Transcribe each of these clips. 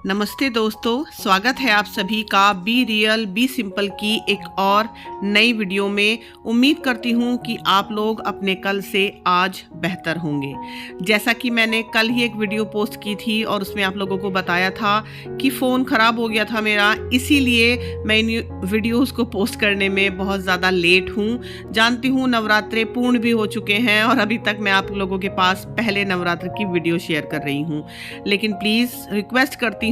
नमस्ते दोस्तों, स्वागत है आप सभी का बी रियल बी सिंपल की एक और नई वीडियो में। उम्मीद करती हूँ कि आप लोग अपने कल से आज बेहतर होंगे। जैसा कि मैंने कल ही एक वीडियो पोस्ट की थी और उसमें आप लोगों को बताया था कि फ़ोन ख़राब हो गया था मेरा, इसीलिए मैं इन वीडियोस को पोस्ट करने में बहुत ज़्यादा लेट हूँ। जानती हूँ नवरात्रे पूर्ण भी हो चुके हैं और अभी तक मैं आप लोगों के पास पहले नवरात्र की वीडियो शेयर कर रही हूँ, लेकिन प्लीज़ रिक्वेस्ट करती हूँ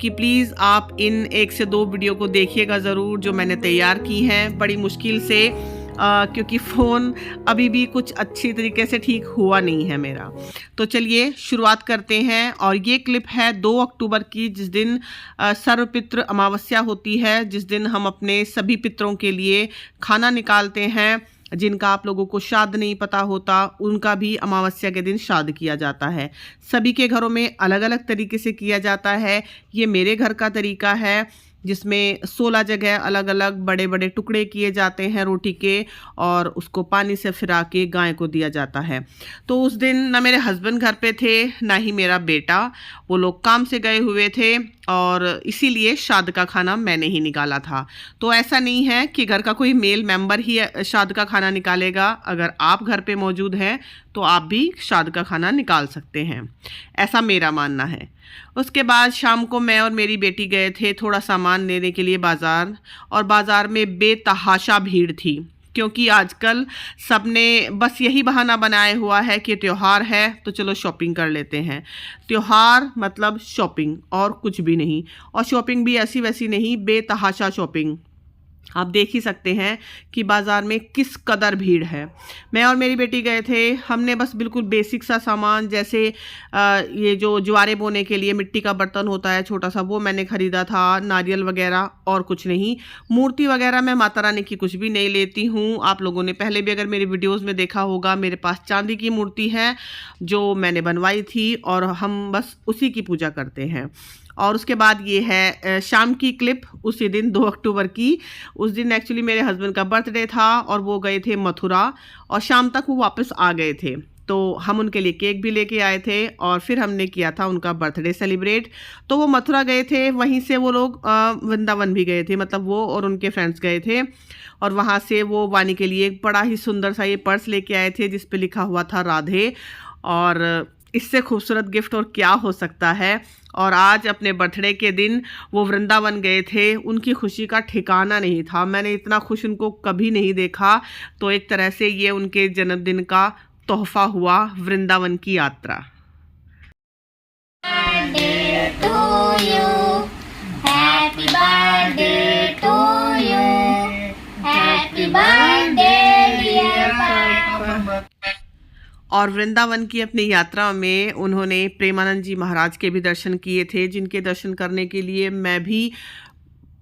कि प्लीज़ आप इन 1 से 2 वीडियो को देखिएगा ज़रूर, जो मैंने तैयार की हैं बड़ी मुश्किल से, क्योंकि फ़ोन अभी भी कुछ अच्छी तरीके से ठीक हुआ नहीं है मेरा। तो चलिए शुरुआत करते हैं। और ये क्लिप है 2 अक्टूबर की, जिस दिन सर्वपितृ अमावस्या होती है, जिस दिन हम अपने सभी पितरों के लिए खाना निकालते हैं। जिनका आप लोगों को श्राद्ध नहीं पता होता, उनका भी अमावस्या के दिन श्राद्ध किया जाता है। सभी के घरों में अलग अलग तरीके से किया जाता है। ये मेरे घर का तरीका है, जिसमें 16 जगह अलग अलग बड़े बड़े टुकड़े किए जाते हैं रोटी के, और उसको पानी से फिरा के गाय को दिया जाता है। तो उस दिन ना मेरे हस्बैंड घर पे थे, ना ही मेरा बेटा, वो लोग काम से गए हुए थे, और इसीलिए श्राद्ध का खाना मैंने ही निकाला था। तो ऐसा नहीं है कि घर का कोई मेल मेंबर ही श्राद्ध का खाना निकालेगा। अगर आप घर पे मौजूद हैं तो आप भी श्राद्ध का खाना निकाल सकते हैं, ऐसा मेरा मानना है। उसके बाद शाम को मैं और मेरी बेटी गए थे थोड़ा सामान लेने के लिए बाज़ार, और बाज़ार में बेतहाशा भीड़ थी, क्योंकि आजकल सबने बस यही बहाना बनाया हुआ है कि त्यौहार है तो चलो शॉपिंग कर लेते हैं। त्यौहार मतलब शॉपिंग और कुछ भी नहीं, और शॉपिंग भी ऐसी वैसी नहीं, बेतहाशा शॉपिंग। आप देख ही सकते हैं कि बाज़ार में किस कदर भीड़ है। मैं और मेरी बेटी गए थे, हमने बस बिल्कुल बेसिक सा सामान, जैसे ये जो ज्वारे बोने के लिए मिट्टी का बर्तन होता है छोटा सा, वो मैंने ख़रीदा था, नारियल वगैरह, और कुछ नहीं। मूर्ति वगैरह मैं माता रानी की कुछ भी नहीं लेती हूँ। आप लोगों ने पहले भी अगर मेरी वीडियोज़ में देखा होगा, मेरे पास चांदी की मूर्ति है जो मैंने बनवाई थी, और हम बस उसी की पूजा करते हैं। और उसके बाद ये है शाम की क्लिप, उसी दिन 2 अक्टूबर की। उस दिन एक्चुअली मेरे हस्बैंड का बर्थडे था और वो गए थे मथुरा, और शाम तक वो वापस आ गए थे। तो हम उनके लिए केक भी लेके आए थे, और फिर हमने किया था उनका बर्थडे सेलिब्रेट। तो वो मथुरा गए थे, वहीं से वो लोग वृंदावन भी गए थे, मतलब वो और उनके फ्रेंड्स गए थे। और वहाँ से वो वानी के लिए एक बड़ा ही सुंदर सा ये पर्स लेके आए थे, जिस पे लिखा हुआ था राधे। और इससे खूबसूरत गिफ्ट और क्या हो सकता है। और आज अपने बर्थडे के दिन वो वृंदावन गए थे, उनकी खुशी का ठिकाना नहीं था। मैंने इतना खुश उनको कभी नहीं देखा। तो एक तरह से ये उनके जन्मदिन का तोहफा हुआ, वृंदावन की यात्रा। और वृंदावन की अपनी यात्रा में उन्होंने प्रेमानंद जी महाराज के भी दर्शन किए थे, जिनके दर्शन करने के लिए मैं भी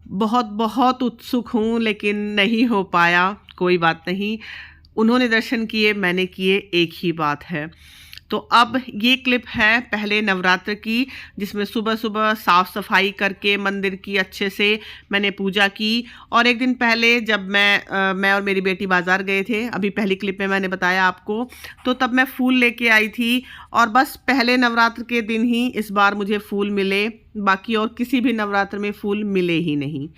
बहुत बहुत उत्सुक हूँ, लेकिन नहीं हो पाया। कोई बात नहीं, उन्होंने दर्शन किए, मैंने किए, एक ही बात है। तो अब ये क्लिप है पहले नवरात्र की, जिसमें सुबह सुबह साफ़ सफाई करके मंदिर की अच्छे से मैंने पूजा की। और एक दिन पहले जब मैं और मेरी बेटी बाज़ार गए थे, अभी पहली क्लिप में मैंने बताया आपको, तो तब मैं फूल लेके आई थी। और बस पहले नवरात्र के दिन ही इस बार मुझे फूल मिले, बाकी और किसी भी नवरात्र में फूल मिले ही नहीं।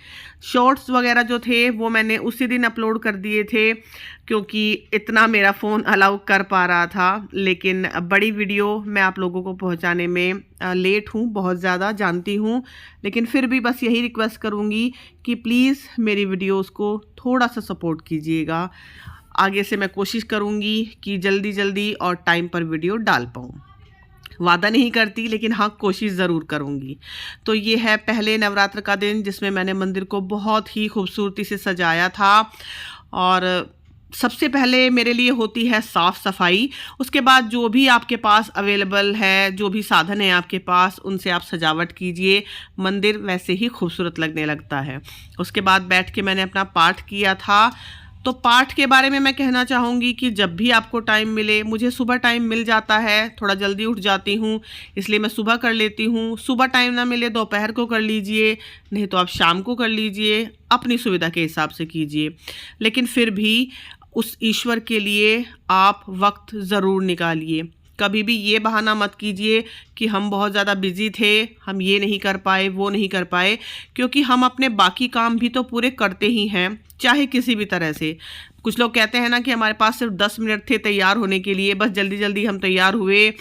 शॉर्ट्स वगैरह जो थे वो मैंने उसी दिन अपलोड कर दिए थे, क्योंकि इतना मेरा फ़ोन अलाउ कर पा रहा था। लेकिन बड़ी वीडियो मैं आप लोगों को पहुंचाने में लेट हूं, बहुत ज़्यादा जानती हूं, लेकिन फिर भी बस यही रिक्वेस्ट करूंगी कि प्लीज़ मेरी वीडियोस को थोड़ा सा सपोर्ट कीजिएगा। आगे से मैं कोशिश करूंगी कि जल्दी जल्दी और टाइम पर वीडियो डाल पाऊँ। वादा नहीं करती, लेकिन हाँ कोशिश ज़रूर करूँगी। तो ये है पहले नवरात्र का दिन, जिसमें मैंने मंदिर को बहुत ही खूबसूरती से सजाया था। और सबसे पहले मेरे लिए होती है साफ़ सफाई। उसके बाद जो भी आपके पास अवेलेबल है, जो भी साधन है आपके पास, उनसे आप सजावट कीजिए, मंदिर वैसे ही खूबसूरत लगने लगता है। उसके बाद बैठ के मैंने अपना पाठ किया था। तो पाठ के बारे में मैं कहना चाहूँगी कि जब भी आपको टाइम मिले, मुझे सुबह टाइम मिल जाता है, थोड़ा जल्दी उठ जाती हूँ, इसलिए मैं सुबह कर लेती हूँ। सुबह टाइम ना मिले दोपहर को कर लीजिए, नहीं तो आप शाम को कर लीजिए, अपनी सुविधा के हिसाब से कीजिए। लेकिन फिर भी उस ईश्वर के लिए आप वक्त ज़रूर निकालिए। कभी भी ये बहाना मत कीजिए कि हम बहुत ज़्यादा बिजी थे, हम ये नहीं कर पाए, वो नहीं कर पाए, क्योंकि हम अपने बाकी काम भी तो पूरे करते ही हैं, चाहे किसी भी तरह से। कुछ लोग कहते हैं ना कि हमारे पास सिर्फ 10 मिनट थे तैयार होने के लिए, बस जल्दी जल्दी हम तैयार हुए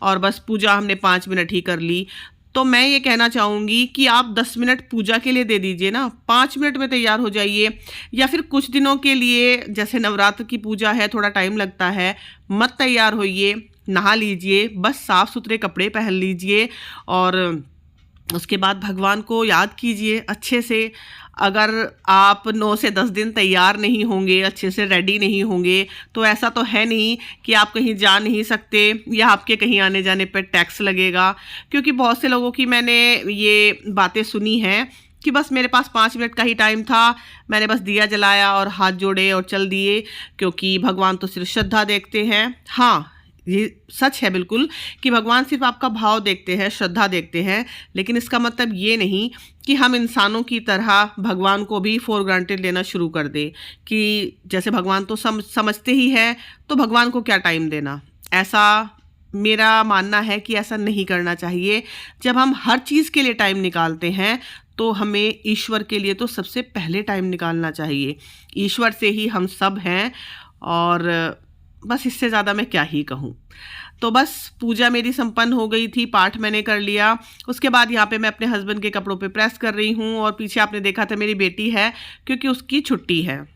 और बस पूजा हमने 5 मिनट ही कर ली। तो मैं ये कहना चाहूँगी कि आप 10 मिनट पूजा के लिए दे दीजिए ना, 5 मिनट में तैयार हो जाइए। या फिर कुछ दिनों के लिए, जैसे नवरात्र की पूजा है, थोड़ा टाइम लगता है, मत तैयार होइए, नहा लीजिए, बस साफ़ सुथरे कपड़े पहन लीजिए और उसके बाद भगवान को याद कीजिए अच्छे से। अगर आप 9 से 10 दिन तैयार नहीं होंगे, अच्छे से रेडी नहीं होंगे, तो ऐसा तो है नहीं कि आप कहीं जा नहीं सकते या आपके कहीं आने जाने पर टैक्स लगेगा। क्योंकि बहुत से लोगों की मैंने ये बातें सुनी हैं कि बस मेरे पास 5 मिनट का ही टाइम था, मैंने बस दिया जलाया और हाथ जोड़े और चल दिए, क्योंकि भगवान तो सिर्फ श्रद्धा देखते हैं। हाँ, ये सच है बिल्कुल कि भगवान सिर्फ आपका भाव देखते हैं, श्रद्धा देखते हैं, लेकिन इसका मतलब ये नहीं कि हम इंसानों की तरह भगवान को भी फॉर ग्रांटेड लेना शुरू कर दें कि जैसे भगवान तो समझते ही है, तो भगवान को क्या टाइम देना। ऐसा मेरा मानना है कि ऐसा नहीं करना चाहिए। जब हम हर चीज़ के लिए टाइम निकालते हैं तो हमें ईश्वर के लिए तो सबसे पहले टाइम निकालना चाहिए। ईश्वर से ही हम सब हैं और बस इससे ज़्यादा मैं क्या ही कहूँ। तो बस पूजा मेरी संपन्न हो गई थी, पाठ मैंने कर लिया। उसके बाद यहाँ पे मैं अपने हस्बैंड के कपड़ों पे प्रेस कर रही हूँ और पीछे आपने देखा था मेरी बेटी है, क्योंकि उसकी छुट्टी है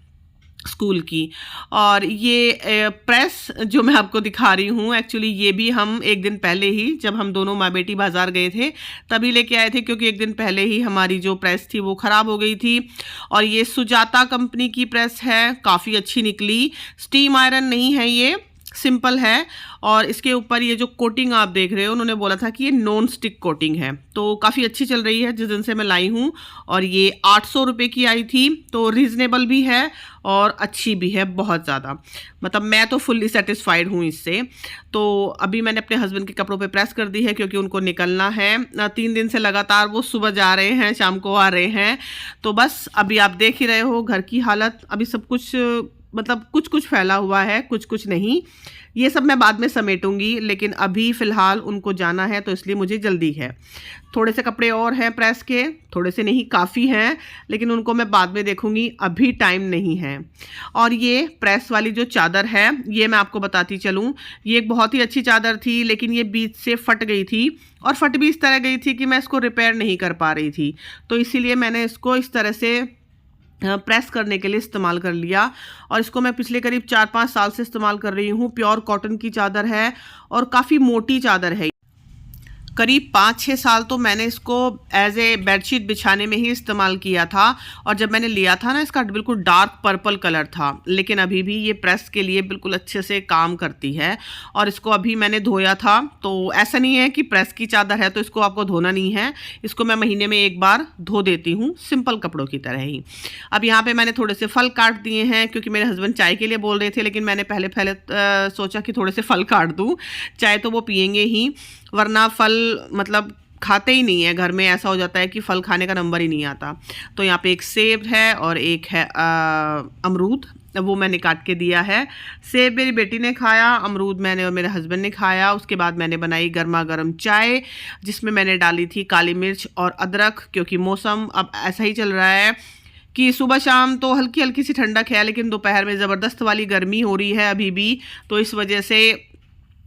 स्कूल की। और ये प्रेस जो मैं आपको दिखा रही हूँ, एक्चुअली ये भी हम एक दिन पहले ही, जब हम दोनों माँ बेटी बाज़ार गए थे तभी लेके आए थे, क्योंकि एक दिन पहले ही हमारी जो प्रेस थी वो ख़राब हो गई थी। और ये सुजाता कंपनी की प्रेस है, काफ़ी अच्छी निकली। स्टीम आयरन नहीं है, ये सिंपल है। और इसके ऊपर ये जो कोटिंग आप देख रहे हो, उन्होंने बोला था कि ये नॉन स्टिक कोटिंग है, तो काफ़ी अच्छी चल रही है जिस दिन से मैं लाई हूँ। और ये 800 रुपये की आई थी, तो रीज़नेबल भी है और अच्छी भी है बहुत ज़्यादा। मतलब मैं तो फुल्ली सेटिस्फाइड हूँ इससे। तो अभी मैंने अपने हस्बैंड के कपड़ों पे प्रेस कर दी है, क्योंकि उनको निकलना है। 3 दिन से लगातार वो सुबह जा रहे हैं, शाम को आ रहे हैं। तो बस अभी आप देख ही रहे हो घर की हालत, अभी सब कुछ मतलब कुछ कुछ फैला हुआ है, कुछ कुछ नहीं। ये सब मैं बाद में समेटूंगी, लेकिन अभी फ़िलहाल उनको जाना है तो इसलिए मुझे जल्दी है। थोड़े से कपड़े और हैं प्रेस के, थोड़े से नहीं, काफ़ी हैं, लेकिन उनको मैं बाद में देखूंगी, अभी टाइम नहीं है। और ये प्रेस वाली जो चादर है, ये मैं आपको बताती चलूँ, ये एक बहुत ही अच्छी चादर थी, लेकिन ये बीच से फट गई थी और फट भी इस तरह गई थी कि मैं इसको रिपेयर नहीं कर पा रही थी। तो इसीलिए मैंने इसको इस तरह से प्रेस करने के लिए इस्तेमाल कर लिया। और इसको मैं पिछले करीब 4-5 साल से इस्तेमाल कर रही हूँ। प्योर कॉटन की चादर है और काफ़ी मोटी चादर है। करीब 5-6 साल तो मैंने इसको एज ए बेडशीट बिछाने में ही इस्तेमाल किया था। और जब मैंने लिया था ना, इसका बिल्कुल डार्क पर्पल कलर था, लेकिन अभी भी ये प्रेस के लिए बिल्कुल अच्छे से काम करती है। और इसको अभी मैंने धोया था, तो ऐसा नहीं है कि प्रेस की चादर है तो इसको आपको धोना नहीं है। इसको मैं महीने में एक बार धो देती हूँ, सिंपल कपड़ों की तरह ही। अब यहाँ पर मैंने थोड़े से फल काट दिए हैं, क्योंकि मेरे हस्बैंड चाय के लिए बोल रहे थे, लेकिन मैंने पहले सोचा कि थोड़े से फल काट दूँ, चाय तो वो पियेंगे ही, वरना फल मतलब खाते ही नहीं है घर में। ऐसा हो जाता है कि फल खाने का नंबर ही नहीं आता। तो यहाँ पे एक सेब है और एक है अमरूद, वो मैंने काट के दिया है। सेब मेरी बेटी ने खाया, अमरूद मैंने और मेरे हस्बैंड ने खाया। उसके बाद मैंने बनाई गर्मा गर्म चाय, जिसमें मैंने डाली थी काली मिर्च और अदरक, क्योंकि मौसम अब ऐसा ही चल रहा है कि सुबह शाम तो हल्की हल्की सी ठंडक है, लेकिन दोपहर में ज़बरदस्त वाली गर्मी हो रही है अभी भी। तो इस वजह से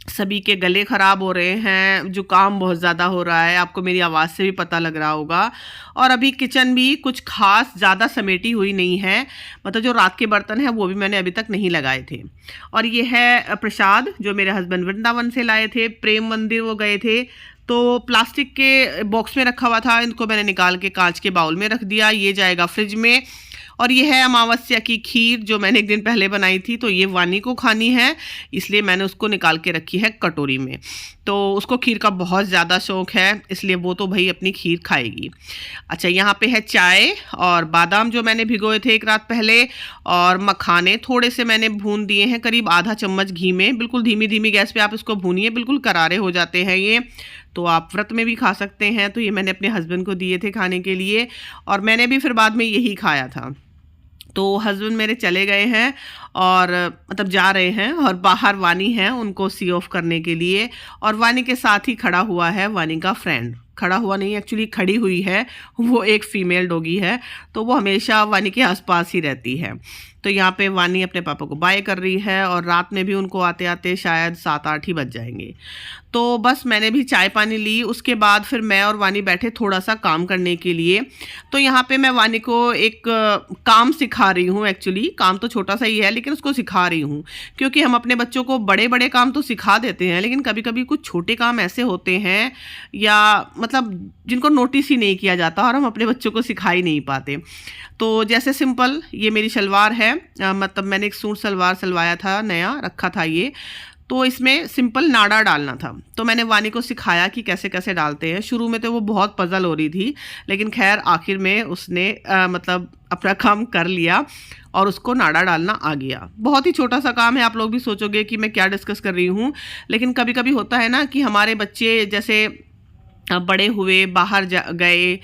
सभी के गले ख़राब हो रहे हैं, जुकाम बहुत ज़्यादा हो रहा है, आपको मेरी आवाज़ से भी पता लग रहा होगा। और अभी किचन भी कुछ खास ज़्यादा समेटी हुई नहीं है, मतलब जो रात के बर्तन हैं वो भी मैंने अभी तक नहीं लगाए थे। और ये है प्रसाद जो मेरे हस्बैंड वृंदावन से लाए थे, प्रेम मंदिर वो गए थे, तो प्लास्टिक के बॉक्स में रखा हुआ था, इनको मैंने निकाल के कांच के बाउल में रख दिया। ये जाएगा फ्रिज में। और ये है अमावस्या की खीर जो मैंने एक दिन पहले बनाई थी, तो ये वानी को खानी है, इसलिए मैंने उसको निकाल के रखी है कटोरी में। तो उसको खीर का बहुत ज़्यादा शौक़ है, इसलिए वो तो भाई अपनी खीर खाएगी। अच्छा, यहाँ पे है चाय और बादाम जो मैंने भिगोए थे एक रात पहले, और मखाने थोड़े से मैंने भून दिए हैं, करीब आधा चम्मच घी में। बिल्कुल धीमी धीमी गैस पे आप इसको भूनिए, बिल्कुल करारे हो जाते हैं ये। तो आप व्रत में भी खा सकते हैं। तो ये मैंने अपने हस्बैंड को दिए थे खाने के लिए, और मैंने भी फिर बाद में यही खाया था। तो हस्बैंड मेरे चले गए हैं और मतलब जा रहे हैं, और बाहर वानी है उनको सी ऑफ करने के लिए, और वानी के साथ ही खड़ा हुआ है वानी का फ्रेंड। खड़ा हुआ नहीं, एक्चुअली खड़ी हुई है, वो एक फीमेल डॉगी है, तो वो हमेशा वानी के आसपास ही रहती है। तो यहाँ पे वानी अपने पापा को बाय कर रही है, और रात में भी उनको आते आते शायद 7-8 ही बज जाएंगे। तो बस मैंने भी चाय पानी ली, उसके बाद फिर मैं और वानी बैठे थोड़ा सा काम करने के लिए। तो यहाँ पे मैं वानी को एक काम सिखा रही हूँ। एक्चुअली काम तो छोटा सा ही है, लेकिन उसको सिखा रही हूँ, क्योंकि हम अपने बच्चों को बड़े बड़े काम तो सिखा देते हैं, लेकिन कभी कभी कुछ छोटे काम ऐसे होते हैं या मतलब जिनको नोटिस ही नहीं किया जाता, और हम अपने बच्चों को सिखा ही नहीं पाते। तो जैसे सिंपल ये मेरी शलवार है, मतलब मैंने एक सूट सलवार सिलवाया था, नया रखा था ये, तो इसमें सिंपल नाड़ा डालना था। तो मैंने वानी को सिखाया कि कैसे कैसे डालते हैं। शुरू में तो वो बहुत पजल हो रही थी, लेकिन खैर आखिर में उसने मतलब अपना काम कर लिया और उसको नाड़ा डालना आ गया। बहुत ही छोटा सा काम है, आप लोग भी सोचोगे कि मैं क्या डिस्कस कर रही हूँ, लेकिन कभी कभी होता है ना कि हमारे बच्चे जैसे बड़े हुए, बाहर गए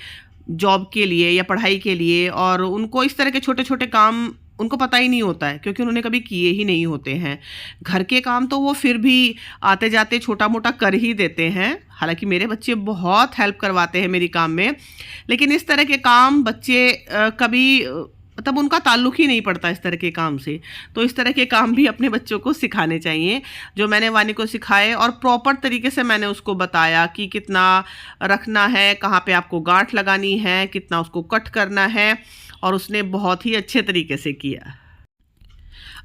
जॉब के लिए या पढ़ाई के लिए, और उनको इस तरह के छोटे छोटे काम उनको पता ही नहीं होता है, क्योंकि उन्होंने कभी किए ही नहीं होते हैं। घर के काम तो वो फिर भी आते जाते छोटा मोटा कर ही देते हैं, हालांकि मेरे बच्चे बहुत हेल्प करवाते हैं मेरी काम में, लेकिन इस तरह के काम बच्चे कभी मतलब उनका ताल्लुक ही नहीं पड़ता इस तरह के काम से। तो इस तरह के काम भी अपने बच्चों को सिखाने चाहिए, जो मैंने वानी को सिखाए, और प्रॉपर तरीके से मैंने उसको बताया कि कितना रखना है, कहाँ पे आपको गांठ लगानी है, कितना उसको कट करना है, और उसने बहुत ही अच्छे तरीके से किया।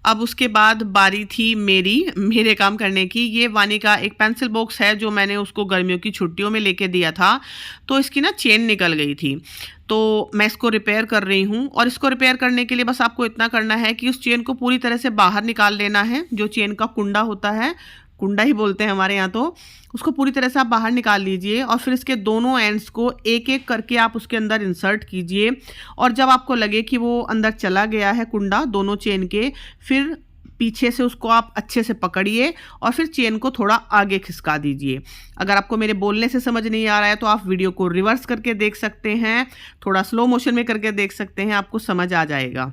अब उसके बाद बारी थी मेरे काम करने की। ये वानी का एक पेंसिल बॉक्स है जो मैंने उसको गर्मियों की छुट्टियों में लेके दिया था, तो इसकी ना चेन निकल गई थी, तो मैं इसको रिपेयर कर रही हूँ। और इसको रिपेयर करने के लिए बस आपको इतना करना है कि उस चेन को पूरी तरह से बाहर निकाल लेना है। जो चेन का कुंडा होता है, कुंडा ही बोलते हैं हमारे यहाँ, तो उसको पूरी तरह से आप बाहर निकाल लीजिए, और फिर इसके दोनों एंड्स को एक एक करके आप उसके अंदर इंसर्ट कीजिए। और जब आपको लगे कि वो अंदर चला गया है कुंडा दोनों चेन के, फिर पीछे से उसको आप अच्छे से पकड़िए और फिर चेन को थोड़ा आगे खिसका दीजिए। अगर आपको मेरे बोलने से समझ नहीं आ रहा है तो आप वीडियो को रिवर्स करके देख सकते हैं, थोड़ा स्लो मोशन में करके देख सकते हैं, आपको समझ आ जाएगा।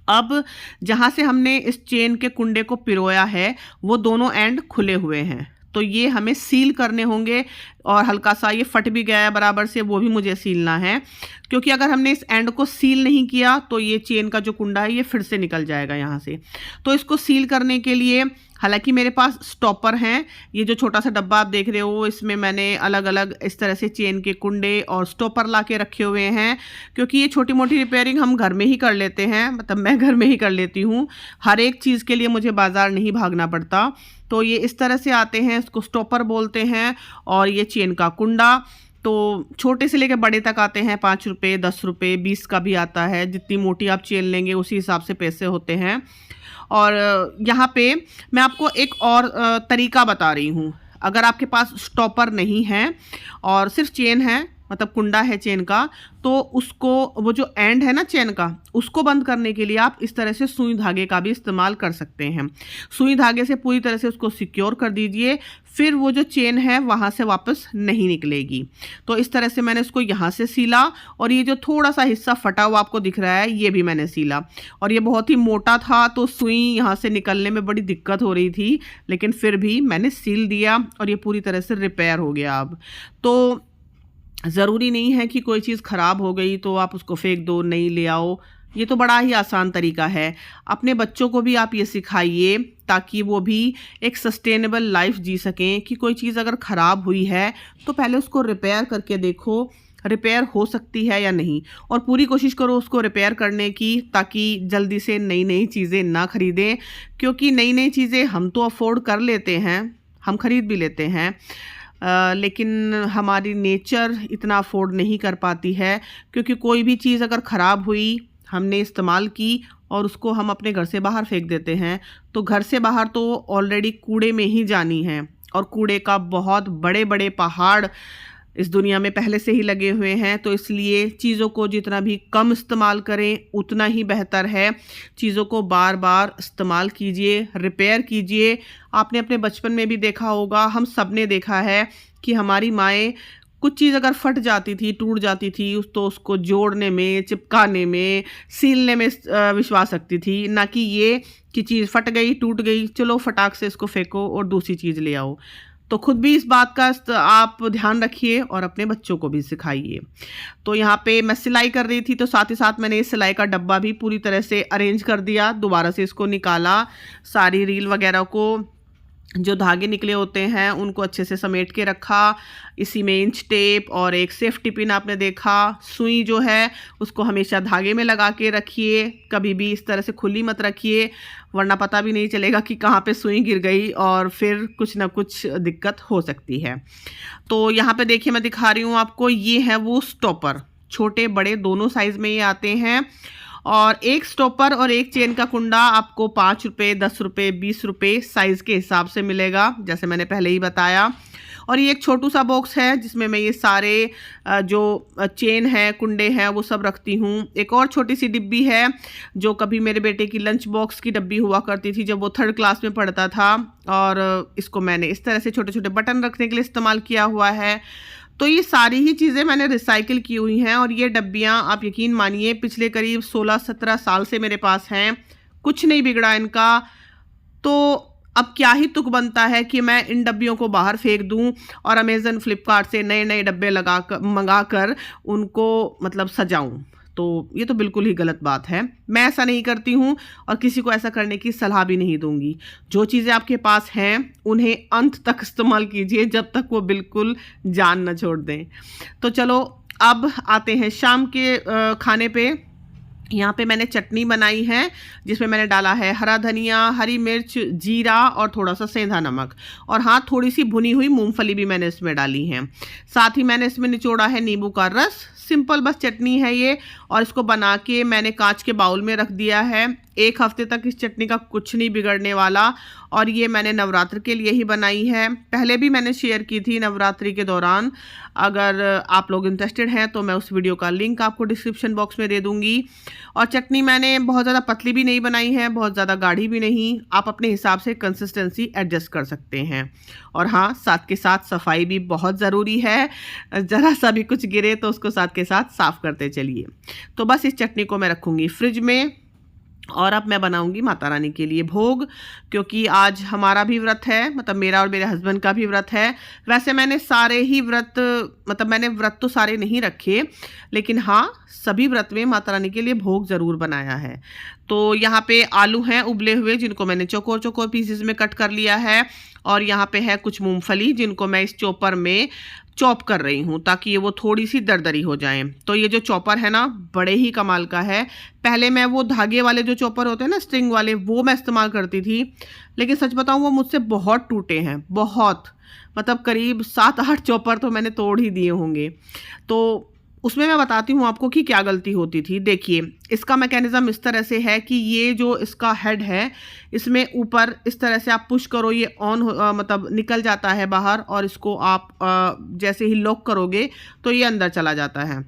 अब जहाँ से हमने इस चेन के कुंडे को पिरोया है वो दोनों एंड खुले हुए हैं, तो ये हमें सील करने होंगे। और हल्का सा ये फट भी गया है बराबर से, वो भी मुझे सीलना है, क्योंकि अगर हमने इस एंड को सील नहीं किया तो ये चेन का जो कुंडा है ये फिर से निकल जाएगा यहाँ से। तो इसको सील करने के लिए हालांकि मेरे पास स्टॉपर हैं, ये जो छोटा सा डब्बा आप देख रहे हो इसमें मैंने अलग अलग इस तरह से चेन के कुंडे और स्टॉपर ला के रखे हुए हैं, क्योंकि ये छोटी मोटी रिपेयरिंग हम घर में ही कर लेते हैं, मतलब मैं घर में ही कर लेती हूँ, हर एक चीज़ के लिए मुझे बाज़ार नहीं भागना पड़ता। तो ये इस तरह से आते हैं, इसको स्टॉपर बोलते हैं। और ये चेन का कुंडा तो छोटे से लेकर बड़े तक आते हैं, 5 रुपये, 10 रुपये, 20 का भी आता है, जितनी मोटी आप चेन लेंगे उसी हिसाब से पैसे होते हैं। और यहाँ पे मैं आपको एक और तरीका बता रही हूँ। अगर आपके पास स्टॉपर नहीं है और सिर्फ चेन है, मतलब कुंडा है चेन का, तो उसको वो जो एंड है ना चेन का, उसको बंद करने के लिए आप इस तरह से सुई धागे का भी इस्तेमाल कर सकते हैं। सुई धागे से पूरी तरह से उसको सिक्योर कर दीजिए, फिर वो जो चेन है वहाँ से वापस नहीं निकलेगी। तो इस तरह से मैंने इसको यहाँ से सीला, और ये जो थोड़ा सा हिस्सा फटा हुआ आपको दिख रहा है ये भी मैंने सीला। और ये बहुत ही मोटा था तो सुई यहाँ से निकलने में बड़ी दिक्कत हो रही थी, लेकिन फिर भी मैंने सील दिया और ये पूरी तरह से रिपेयर हो गया। अब तो ज़रूरी नहीं है कि कोई चीज़ ख़राब हो गई तो आप उसको फेंक दो, नहीं ले आओ। ये तो बड़ा ही आसान तरीका है। अपने बच्चों को भी आप ये सिखाइए ताकि वो भी एक सस्टेनेबल लाइफ जी सकें, कि कोई चीज़ अगर ख़राब हुई है तो पहले उसको रिपेयर करके देखो, रिपेयर हो सकती है या नहीं, और पूरी कोशिश करो उसको रिपेयर करने की, ताकि जल्दी से नई नई चीज़ें ना ख़रीदें। क्योंकि नई नई चीज़ें हम तो अफोर्ड कर लेते हैं, हम ख़रीद भी लेते हैं, लेकिन हमारी नेचर इतना अफोर्ड नहीं कर पाती है। क्योंकि कोई भी चीज़ अगर ख़राब हुई, हमने इस्तेमाल की और उसको हम अपने घर से बाहर फेंक देते हैं, तो घर से बाहर तो ऑलरेडी कूड़े में ही जानी है, और कूड़े का बहुत बड़े बड़े पहाड़ इस दुनिया में पहले से ही लगे हुए हैं। तो इसलिए चीज़ों को जितना भी कम इस्तेमाल करें उतना ही बेहतर है। चीज़ों को बार बार इस्तेमाल कीजिए, रिपेयर कीजिए। आपने अपने बचपन में भी देखा होगा, हम सब ने देखा है कि हमारी माएँ कुछ चीज़ अगर फट जाती थी, टूट जाती थी तो उसको जोड़ने में, चिपकाने में, सीलने में विश्वास रखती थी, ना कि ये कि चीज़ फट गई, टूट गई, चलो फटाक से इसको फेंको और दूसरी चीज़ ले आओ। तो खुद भी इस बात का आप ध्यान रखिए और अपने बच्चों को भी सिखाइए। तो यहाँ पे मैं सिलाई कर रही थी तो साथ ही साथ मैंने इस सिलाई का डब्बा भी पूरी तरह से अरेंज कर दिया, दोबारा से इसको निकाला, सारी रील वगैरह को, जो धागे निकले होते हैं उनको अच्छे से समेट के रखा। इसी में इंच टेप और एक सेफ्टी पिन आपने देखा। सुई जो है उसको हमेशा धागे में लगा के रखिए, कभी भी इस तरह से खुली मत रखिए, वरना पता भी नहीं चलेगा कि कहाँ पे सुई गिर गई और फिर कुछ ना कुछ दिक्कत हो सकती है। तो यहाँ पे देखिए मैं दिखा रही हूँ आपको, ये है वो स्टॉपर, छोटे बड़े दोनों साइज़ में ये आते हैं। और एक स्टॉपर और एक चेन का कुंडा आपको 5 रुपये, 10 रुपये, 20 रुपये साइज़ के हिसाब से मिलेगा, जैसे मैंने पहले ही बताया। और ये एक छोटू सा बॉक्स है जिसमें मैं ये सारे जो चेन है, कुंडे हैं, वो सब रखती हूँ। एक और छोटी सी डिब्बी है जो कभी मेरे बेटे की लंच बॉक्स की डिब्बी हुआ करती थी जब वो 3rd क्लास में पढ़ता था, और इसको मैंने इस तरह से छोटे छोटे बटन रखने के लिए इस्तेमाल किया हुआ है। तो ये सारी ही चीज़ें मैंने रिसाइकिल की हुई हैं, और ये डब्बियाँ आप यकीन मानिए पिछले करीब 16-17 साल से मेरे पास हैं, कुछ नहीं बिगड़ा इनका। तो अब क्या ही तुक बनता है कि मैं इन डब्बियों को बाहर फेंक दूं और अमेज़न, फ्लिपकार्ट से नए नए डब्बे मंगा कर उनको मतलब सजाऊं। तो ये तो बिल्कुल ही गलत बात है, मैं ऐसा नहीं करती हूँ और किसी को ऐसा करने की सलाह भी नहीं दूंगी। जो चीज़ें आपके पास हैं उन्हें अंत तक इस्तेमाल कीजिए, जब तक वो बिल्कुल जान न छोड़ दें। तो चलो अब आते हैं शाम के खाने पे। यहाँ पे मैंने चटनी बनाई है जिसमें मैंने डाला है हरा धनिया, हरी मिर्च, जीरा और थोड़ा सा सेंधा नमक, और हाँ थोड़ी सी भुनी हुई मूंगफली भी मैंने इसमें डाली है। साथ ही मैंने इसमें निचोड़ा है नींबू का रस। सिंपल बस चटनी है ये, और इसको बना के मैंने कांच के बाउल में रख दिया है। 1 हफ्ते तक इस चटनी का कुछ नहीं बिगड़ने वाला, और ये मैंने नवरात्र के लिए ही बनाई है। पहले भी मैंने शेयर की थी नवरात्रि के दौरान, अगर आप लोग इंटरेस्टेड हैं तो मैं उस वीडियो का लिंक आपको डिस्क्रिप्शन बॉक्स में दे दूँगी। और चटनी मैंने बहुत ज़्यादा पतली भी नहीं बनाई है, बहुत ज़्यादा गाढ़ी भी नहीं, आप अपने हिसाब से कंसिस्टेंसी एडजस्ट कर सकते हैं। और हाँ, साथ के साथ सफाई भी बहुत ज़रूरी है, ज़रा सा भी कुछ गिरे तो उसको साथ के साथ साफ़ करते चलिए। तो बस इस चटनी को मैं रखूँगी फ्रिज में, और अब मैं बनाऊंगी माता रानी के लिए भोग, क्योंकि आज हमारा भी व्रत है, मतलब मेरा और मेरे हस्बैंड का भी व्रत है। वैसे मैंने सारे ही व्रत, मतलब मैंने व्रत तो सारे नहीं रखे, लेकिन हाँ सभी व्रत में माता रानी के लिए भोग ज़रूर बनाया है। तो यहाँ पे आलू हैं उबले हुए, जिनको मैंने चौकोर चौकोर पीसेस में कट कर लिया है, और यहाँ पे है कुछ मूंगफली जिनको मैं इस चॉपर में चॉप कर रही हूँ ताकि ये वो थोड़ी सी दरदरी हो जाए। तो ये जो चॉपर है ना, बड़े ही कमाल का है। पहले मैं वो धागे वाले जो चॉपर होते हैं ना, स्ट्रिंग वाले, वो मैं इस्तेमाल करती थी, लेकिन सच बताऊँ वो मुझसे बहुत टूटे हैं, बहुत, मतलब करीब 7-8 चॉपर तो मैंने तोड़ ही दिए होंगे। तो उसमें मैं बताती हूँ आपको कि क्या गलती होती थी। देखिए इसका मैकेनिज़्म इस तरह से है कि ये जो इसका हेड है, इसमें ऊपर इस तरह से आप पुश करो, ये ऑन मतलब निकल जाता है बाहर, और इसको आप जैसे ही लॉक करोगे तो ये अंदर चला जाता है।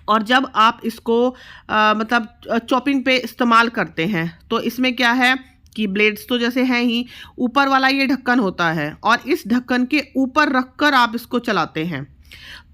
और जब आप इसको मतलब चॉपिंग पे इस्तेमाल करते हैं तो इसमें क्या है कि ब्लेड्स तो जैसे हैं ही, ऊपर वाला ये ढक्कन होता है, और इस ढक्कन के ऊपर रखकर आप इसको चलाते हैं।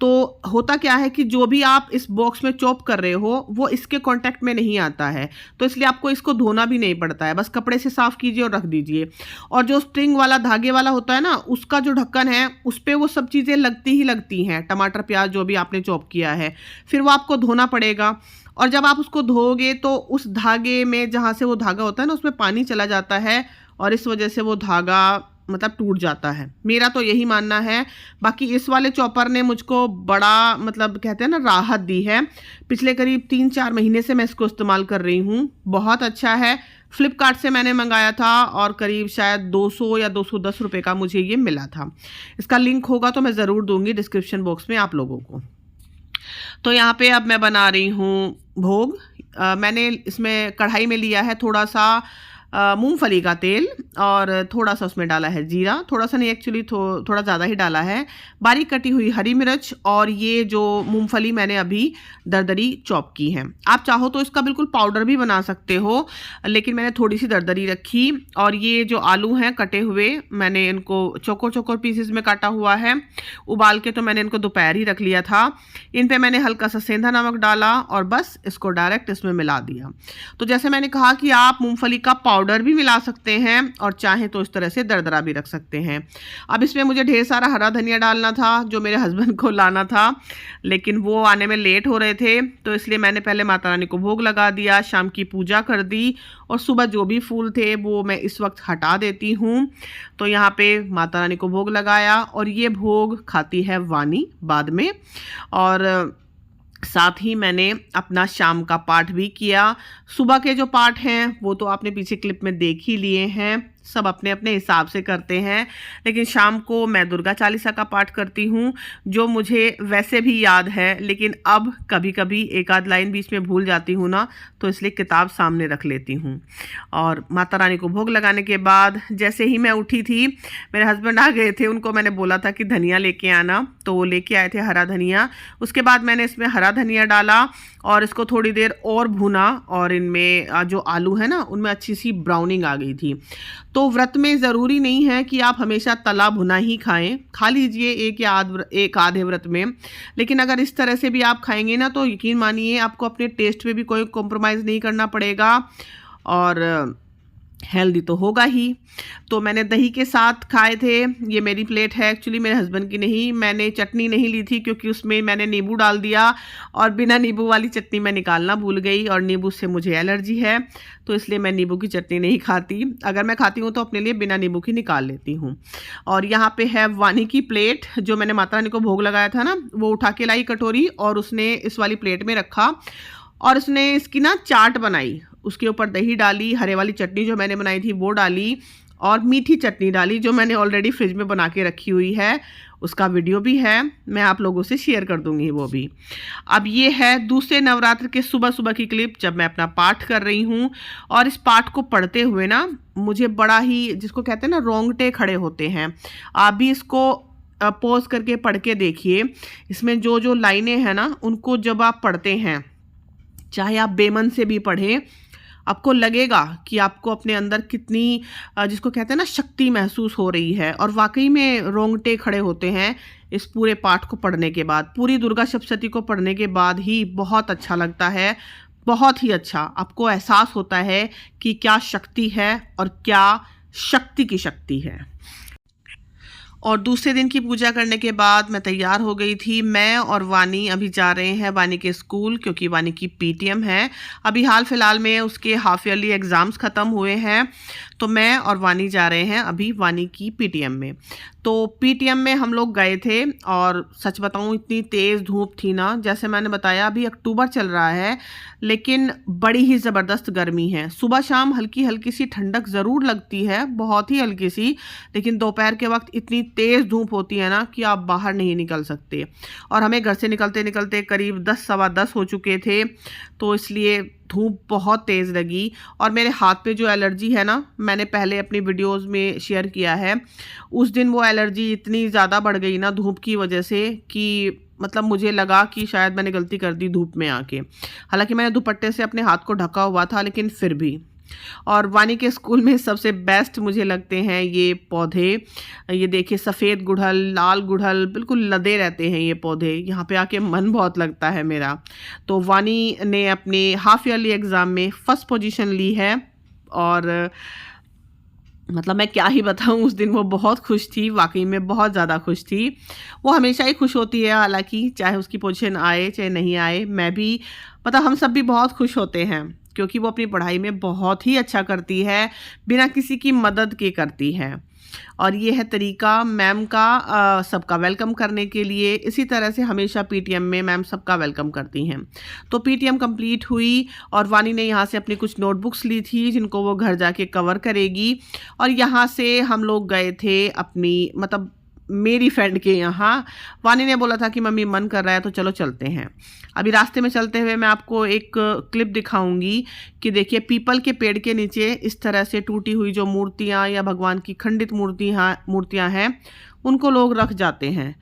तो होता क्या है कि जो भी आप इस बॉक्स में चॉप कर रहे हो वो इसके कांटेक्ट में नहीं आता है, तो इसलिए आपको इसको धोना भी नहीं पड़ता है, बस कपड़े से साफ़ कीजिए और रख दीजिए। और जो स्ट्रिंग वाला धागे वाला होता है ना, उसका जो ढक्कन है उस पर वो सब चीज़ें लगती ही लगती हैं, टमाटर प्याज जो भी आपने चॉप किया है, फिर वो आपको धोना पड़ेगा। और जब आप उसको धोओगे तो उस धागे में, जहाँ से वो धागा होता है ना, उसमें पानी चला जाता है, और इस वजह से वो धागा मतलब टूट जाता है। मेरा तो यही मानना है। बाकी इस वाले चॉपर ने मुझको बड़ा, मतलब कहते हैं ना, राहत दी है। पिछले करीब 3-4 महीने से मैं इसको इस्तेमाल कर रही हूँ, बहुत अच्छा है। फ्लिपकार्ट से मैंने मंगाया था और करीब शायद 200 या 210 रुपये का मुझे ये मिला था। इसका लिंक होगा तो मैं ज़रूर दूंगी डिस्क्रिप्शन बॉक्स में आप लोगों को। तो यहाँ पे अब मैं बना रही हूँ भोग। मैंने इसमें कढ़ाई में लिया है थोड़ा सा मूंगफली का तेल और थोड़ा सा उसमें डाला है जीरा, थोड़ा सा नहीं एक्चुअली थोड़ा ज़्यादा ही डाला है, बारीक कटी हुई हरी मिर्च और ये जो मूंगफली मैंने अभी दरदरी चॉप की है। आप चाहो तो इसका बिल्कुल पाउडर भी बना सकते हो, लेकिन मैंने थोड़ी सी दरदरी रखी। और ये जो आलू हैं कटे हुए, मैंने इनको चौकोर चौकोर पीसेस में काटा हुआ है। उबाल के तो मैंने इनको दोपहर ही रख लिया था। इन पे मैंने हल्का सा सेंधा नमक डाला और बस इसको डायरेक्ट इसमें मिला दिया। तो जैसे मैंने कहा कि आप मूंगफली का पाउडर भी मिला सकते हैं और चाहें तो इस तरह से दरदरा भी रख सकते हैं। अब इसमें मुझे ढेर सारा हरा धनिया डालना था जो मेरे हस्बैंड को लाना था, लेकिन वो आने में लेट हो रहे थे, तो इसलिए मैंने पहले माता रानी को भोग लगा दिया, शाम की पूजा कर दी और सुबह जो भी फूल थे वो मैं इस वक्त हटा देती हूँ। तो यहाँ पे माता रानी को भोग लगाया और ये भोग खाती है वानी बाद में। और साथ ही मैंने अपना शाम का पाठ भी किया। सुबह के जो पाठ हैं वो तो आपने पीछे क्लिप में देख ही लिए हैं, सब अपने अपने हिसाब से करते हैं, लेकिन शाम को मैं दुर्गा चालीसा का पाठ करती हूँ जो मुझे वैसे भी याद है, लेकिन अब कभी कभी एक आध लाइन बीच में भूल जाती हूँ ना, तो इसलिए किताब सामने रख लेती हूँ। और माता रानी को भोग लगाने के बाद जैसे ही मैं उठी थी, मेरे हस्बैंड आ गए थे, उनको मैंने बोला था कि धनिया लेके आना, तो वो लेके आए थे हरा धनिया। उसके बाद मैंने इसमें हरा धनिया डाला और इसको थोड़ी देर और भुना और इनमें जो आलू है ना उनमें अच्छी सी ब्राउनिंग आ गई थी। तो व्रत में ज़रूरी नहीं है कि आप हमेशा तला भुना ही खाएं, खा लीजिए एक आधे व्रत में, लेकिन अगर इस तरह से भी आप खाएंगे ना तो यकीन मानिए आपको अपने टेस्ट पे भी कोई कॉम्प्रोमाइज़ नहीं करना पड़ेगा और हेल्दी तो होगा ही। तो मैंने दही के साथ खाए थे। ये मेरी प्लेट है एक्चुअली, मेरे हस्बैंड की नहीं। मैंने चटनी नहीं ली थी क्योंकि उसमें मैंने नींबू डाल दिया और बिना नींबू वाली चटनी मैं निकालना भूल गई और नींबू से मुझे एलर्जी है, तो इसलिए मैं नींबू की चटनी नहीं खाती। अगर मैं खाती हूँ तो अपने लिए बिना नींबू की निकाल लेती हूँ। और यहाँ पे है वानी की प्लेट, जो मैंने माता रानी को भोग लगाया था ना, वो उठा के लाई कटोरी और उसने इस वाली प्लेट में रखा और उसने इसकी ना चाट बनाई। उसके ऊपर दही डाली, हरे वाली चटनी जो मैंने बनाई थी वो डाली और मीठी चटनी डाली जो मैंने ऑलरेडी फ्रिज में बना के रखी हुई है। उसका वीडियो भी है, मैं आप लोगों से शेयर कर दूंगी वो भी। अब ये है दूसरे नवरात्र के सुबह सुबह की क्लिप जब मैं अपना पाठ कर रही हूँ। और इस पाठ को पढ़ते हुए ना मुझे बड़ा ही, जिसको कहते हैं ना, रोंगटे खड़े होते हैं। आप भी इसको पॉज करके पढ़ के देखिए। इसमें जो जो लाइनें हैं ना उनको जब आप पढ़ते हैं, चाहे आप बेमन से भी पढ़ें, आपको लगेगा कि आपको अपने अंदर कितनी, जिसको कहते हैं ना, शक्ति महसूस हो रही है। और वाकई में रोंगटे खड़े होते हैं इस पूरे पाठ को पढ़ने के बाद। पूरी दुर्गा सप्तशती को पढ़ने के बाद ही बहुत अच्छा लगता है, बहुत ही अच्छा। आपको एहसास होता है कि क्या शक्ति है और क्या शक्ति की शक्ति है। और दूसरे दिन की पूजा करने के बाद मैं तैयार हो गई थी। मैं और वानी अभी जा रहे हैं वानी के स्कूल, क्योंकि वानी की पीटीएम है। अभी हाल फिलहाल में उसके हाफ ईयरली एग्ज़ाम्स ख़त्म हुए हैं, तो मैं और वानी जा रहे हैं अभी वानी की पीटीएम में। तो पीटीएम में हम लोग गए थे और सच बताऊं इतनी तेज़ धूप थी ना, जैसे मैंने बताया अभी अक्टूबर चल रहा है, लेकिन बड़ी ही ज़बरदस्त गर्मी है। सुबह शाम हल्की हल्की सी ठंडक ज़रूर लगती है, बहुत ही हल्की सी, लेकिन दोपहर के वक्त इतनी तेज़ धूप होती है ना कि आप बाहर नहीं निकल सकते। और हमें घर से निकलते निकलते करीब 10 सवा 10 हो चुके थे, तो इसलिए धूप बहुत तेज़ लगी। और मेरे हाथ पे जो एलर्जी है ना, मैंने पहले अपनी वीडियोस में शेयर किया है, उस दिन वो एलर्जी इतनी ज़्यादा बढ़ गई ना धूप की वजह से कि मतलब मुझे लगा कि शायद मैंने गलती कर दी धूप में आके। हालांकि मैंने दुपट्टे से अपने हाथ को ढका हुआ था, लेकिन फिर भी। और वानी के स्कूल में सबसे बेस्ट मुझे लगते हैं ये पौधे। ये देखिए, सफ़ेद गुड़हल, लाल गुड़हल, बिल्कुल लदे रहते हैं ये पौधे। यहाँ पे आके मन बहुत लगता है मेरा। तो वानी ने अपने हाफ ईयरली एग्ज़ाम में फ़र्स्ट पोजीशन ली है और मतलब मैं क्या ही बताऊं, उस दिन वो बहुत खुश थी, वाकई में बहुत ज़्यादा खुश थी। वो हमेशा ही खुश होती है, हालांकि चाहे उसकी पोजीशन आए चाहे नहीं आए। मैं भी, मतलब हम सब भी बहुत खुश होते हैं, क्योंकि वो अपनी पढ़ाई में बहुत ही अच्छा करती है, बिना किसी की मदद के करती है। और ये है तरीका मैम का सबका वेलकम करने के लिए। इसी तरह से हमेशा पीटीएम में मैम सबका वेलकम करती हैं। तो पीटीएम कंप्लीट हुई और वानी ने यहाँ से अपनी कुछ नोटबुक्स ली थी जिनको वो घर जाके कवर करेगी। और यहाँ से हम लोग गए थे अपनी, मतलब मेरी फ्रेंड के यहाँ। वानी ने बोला था कि मम्मी मन कर रहा है तो चलो चलते हैं। अभी रास्ते में चलते हुए मैं आपको एक क्लिप दिखाऊंगी कि देखिए पीपल के पेड़ के नीचे इस तरह से टूटी हुई जो मूर्तियाँ या भगवान की खंडित मूर्तियाँ हैं उनको लोग रख जाते हैं।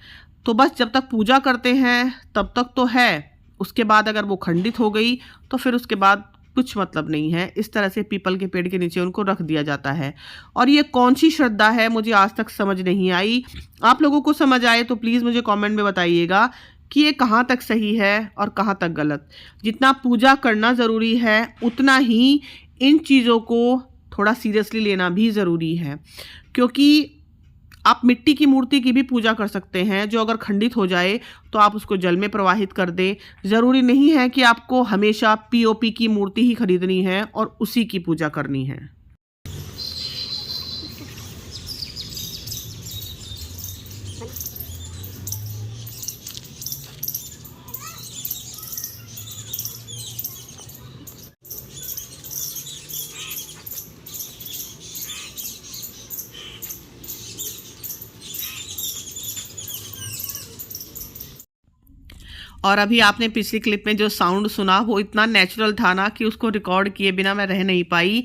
तो बस जब तक पूजा करते हैं तब तक तो है, उसके बाद अगर वो खंडित हो गई तो फिर उसके बाद कुछ मतलब नहीं है। इस तरह से पीपल के पेड़ के नीचे उनको रख दिया जाता है। और ये कौन सी श्रद्धा है मुझे आज तक समझ नहीं आई। आप लोगों को समझ आए तो प्लीज़ मुझे कमेंट में बताइएगा कि ये कहाँ तक सही है और कहाँ तक गलत। जितना पूजा करना ज़रूरी है उतना ही इन चीज़ों को थोड़ा सीरियसली लेना भी ज़रूरी है, क्योंकि आप मिट्टी की मूर्ति की भी पूजा कर सकते हैं जो अगर खंडित हो जाए तो आप उसको जल में प्रवाहित कर दें। ज़रूरी नहीं है कि आपको हमेशा पीओपी की मूर्ति ही खरीदनी है और उसी की पूजा करनी है। और अभी आपने पिछली क्लिप में जो साउंड सुना वो इतना नेचुरल था ना कि उसको रिकॉर्ड किए बिना मैं रह नहीं पाई।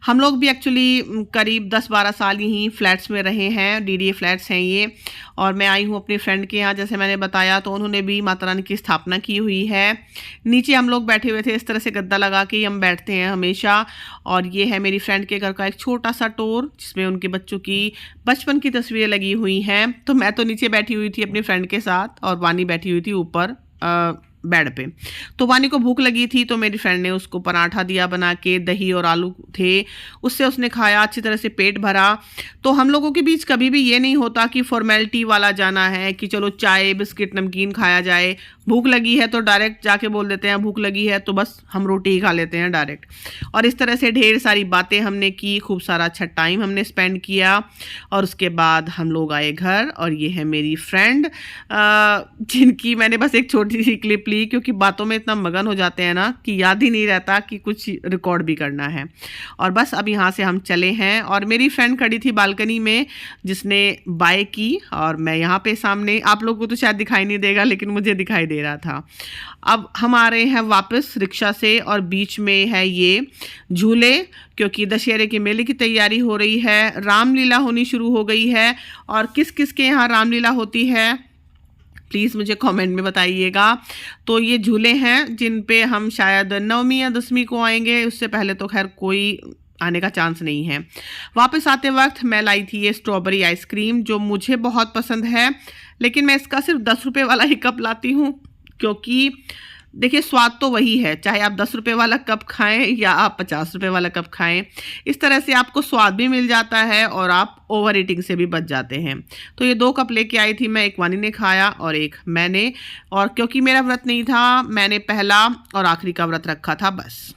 हम लोग भी एक्चुअली करीब 10-12 साल यहीं फ्लैट्स में रहे हैं, डीडीए फ्लैट्स हैं ये। और मैं आई हूँ अपनी फ्रेंड के यहाँ, जैसे मैंने बताया, तो उन्होंने भी माता रानी की स्थापना की हुई है। नीचे हम लोग बैठे हुए थे, इस तरह से गद्दा लगा के हम बैठते हैं हमेशा। और ये है मेरी फ्रेंड के घर का एक छोटा सा टोर जिसमें उनके बच्चों की बचपन की तस्वीरें लगी हुई हैं। तो मैं तो नीचे बैठी हुई थी अपनी फ्रेंड के साथ और वानी बैठी हुई थी ऊपर बेड पे। तो वानी को भूख लगी थी तो मेरी फ्रेंड ने उसको पराठा दिया बना के, दही और आलू थे, उससे उसने खाया, अच्छी तरह से पेट भरा। तो हम लोगों के बीच कभी भी ये नहीं होता कि फॉर्मेलिटी वाला जाना है कि चलो चाय बिस्किट नमकीन खाया जाए। भूख लगी है तो डायरेक्ट जाके बोल देते हैं भूख लगी है, तो बस हम रोटी ही खा लेते हैं डायरेक्ट। और इस तरह से ढेर सारी बातें हमने की, खूब सारा अच्छा टाइम हमने स्पेंड किया। और उसके बाद हम लोग आए घर और ये है मेरी फ्रेंड जिनकी मैंने बस एक छोटी सी क्लिप ली, क्योंकि बातों में इतना मगन हो जाते हैं ना कि याद ही नहीं रहता कि कुछ रिकॉर्ड भी करना है। और बस अब यहाँ से हम चले हैं और मेरी फ्रेंड खड़ी थी बालकनी में जिसने बाय की और मैं यहाँ पे सामने, आप लोगों को तो शायद दिखाई नहीं देगा लेकिन मुझे दिखाई दे रहा था। अब हम आ रहे हैं वापस रिक्शा से और बीच में है ये झूले, क्योंकि दशहरे के मेले की तैयारी हो रही है, रामलीला होनी शुरू हो गई है। और किस किस के यहाँ रामलीला होती है प्लीज़ मुझे कमेंट में बताइएगा। तो ये झूले हैं जिन पे हम शायद 9वीं या 10वीं को आएंगे, उससे पहले तो खैर कोई आने का चांस नहीं है। वापस आते वक्त मैं लाई थी ये स्ट्रॉबेरी आइसक्रीम जो मुझे बहुत पसंद है, लेकिन मैं इसका सिर्फ 10 रुपये वाला ही कप लाती हूँ, क्योंकि देखिए स्वाद तो वही है, चाहे आप 10 रुपये वाला कप खाएं या आप 50 रुपये वाला कप खाएं। इस तरह से आपको स्वाद भी मिल जाता है और आप ओवर ईटिंग से भी बच जाते हैं। तो ये 2 कप लेके आई थी मैं, एक वानी ने खाया और एक मैंने। और क्योंकि मेरा व्रत नहीं था, मैंने पहला और आखिरी का व्रत रखा था बस।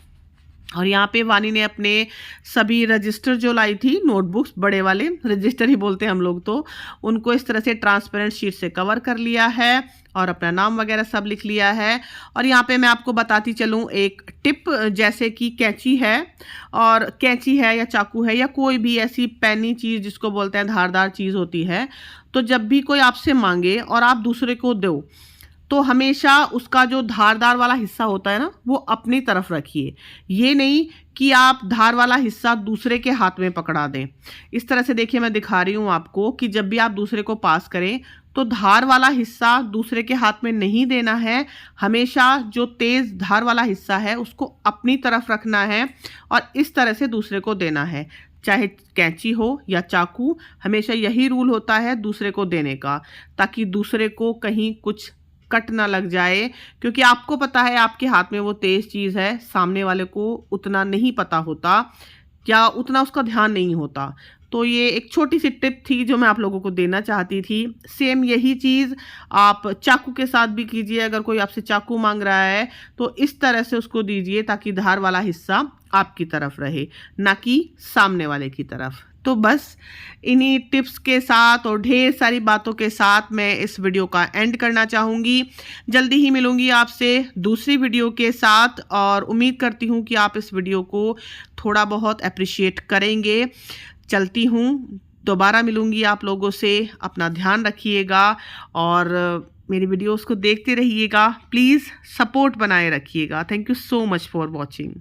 और यहाँ पे वानी ने अपने सभी रजिस्टर जो लाई थी, नोटबुक्स बड़े वाले रजिस्टर ही बोलते हैं हम लोग, तो उनको इस तरह से ट्रांसपेरेंट शीट से कवर कर लिया है और अपना नाम वगैरह सब लिख लिया है। और यहाँ पे मैं आपको बताती चलूँ एक टिप, जैसे कि कैंची है और कैंची है या चाकू है या कोई भी ऐसी पैनी चीज़ जिसको बोलते हैं धारदार चीज़ होती है, तो जब भी कोई आपसे मांगे और आप दूसरे को दो तो हमेशा उसका जो धारदार वाला हिस्सा होता है ना वो अपनी तरफ रखिए। ये नहीं कि आप धार वाला हिस्सा दूसरे के हाथ में पकड़ा दें। इस तरह से देखिए मैं दिखा रही हूँ आपको कि जब भी आप दूसरे को पास करें तो धार वाला हिस्सा दूसरे के हाथ में नहीं देना है, हमेशा जो तेज़ धार वाला हिस्सा है उसको अपनी तरफ रखना है और इस तरह से दूसरे को देना है। चाहे कैंची हो या चाकू, हमेशा यही रूल होता है दूसरे को देने का, ताकि दूसरे को कहीं कुछ कट ना लग जाए, क्योंकि आपको पता है आपके हाथ में वो तेज़ चीज़ है, सामने वाले को उतना नहीं पता होता या उतना उसका ध्यान नहीं होता। तो ये एक छोटी सी टिप थी जो मैं आप लोगों को देना चाहती थी। सेम यही चीज़ आप चाकू के साथ भी कीजिए। अगर कोई आपसे चाकू मांग रहा है तो इस तरह से उसको दीजिए ताकि धार वाला हिस्सा आपकी तरफ रहे, ना कि सामने वाले की तरफ। तो बस इन्हीं टिप्स के साथ और ढेर सारी बातों के साथ मैं इस वीडियो का एंड करना चाहूँगी। जल्दी ही मिलूँगी आपसे दूसरी वीडियो के साथ और उम्मीद करती हूँ कि आप इस वीडियो को थोड़ा बहुत अप्रिशिएट करेंगे। चलती हूँ, दोबारा मिलूंगी आप लोगों से। अपना ध्यान रखिएगा और मेरी वीडियोस को देखते रहिएगा। प्लीज़ सपोर्ट बनाए रखिएगा। Thank you so much for watching.